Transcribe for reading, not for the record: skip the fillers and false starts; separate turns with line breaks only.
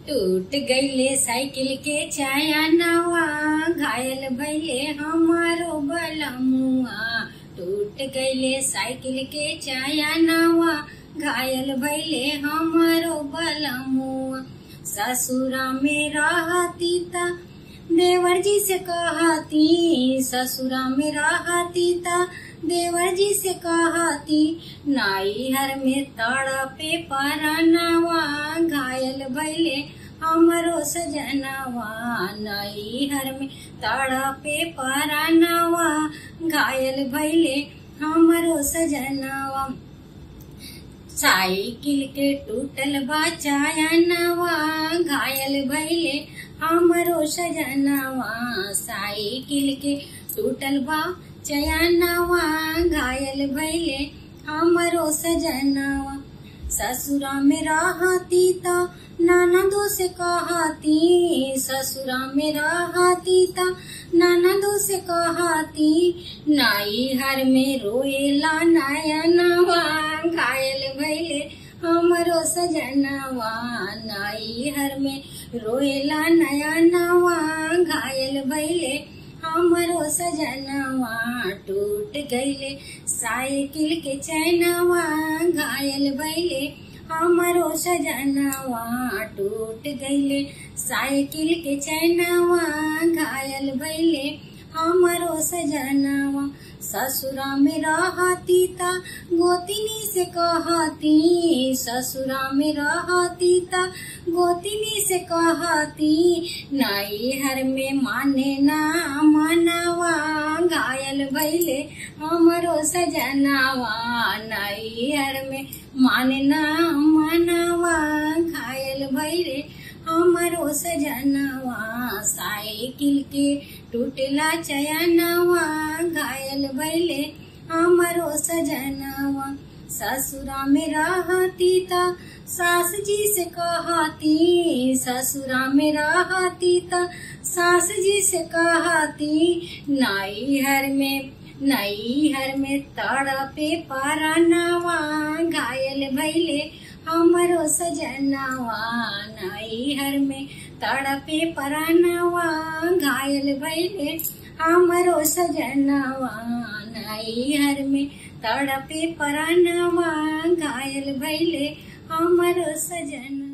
टूट गईले साइकिल के चैनवा, घायल भइले हमारो बलमुआ। टूट गईले साइकिल के चैनवा, घायल भइले हमारो बलमुआ। ससुरा में रहती ता देवर जी से कहती, ससुरा में रहती ता देवर जी से कहती, नैहर में तड़पे परनवा, घायल भइले हमरो सजनवा। नैहर में तड़पे परनवा, घायल भइले हमरो सजनवा। साइकिल के टूटल बा चैनवा, घायल भइले हमरो सजनवा। साइकिल के टूटल बा चैनवा, घायल भइले हमरो सजनवा। ससुरा में रहती ता ननदो से कहती, ससुरा में रहती ता ननदो से कहती, नैहर में रोएला नयनवा, घायल भइले हमरो सजनवा। नैहर में रोएला नयनवा, घायल भइले हमरो सजनवा। टूट गईले साइकिल के चैनवा, घायल भइले हमरो सजनवा। टूट गईले साइकिल के चैनवा, घायल भइले हमरो सजनवा। ससुरा में रहती ता गोतिनी से कहती, ससुरा में रहती ता गोतिनी से कहती, नैहर में माने ना मनवा, घायल भइले हमरो सजनवा। नैहर में माने ना मनवा, घायल भइले हमरो सजनवा। साइकिल के टूटला चैनवा, घायल भइले हमरो सजनवा। ससुरा में रहती ता सास जी से कहती, ससुरा में रहती ता सास जी से कहती, नैहर में तड़पे परनवा, घायल भइले हमरो सजनवा। नैहर में तड़पे परनवा, घायल भइले हमरो सजनवा। नैहर में तड़पे परनवा, घायल भइले हमरो सजनवा।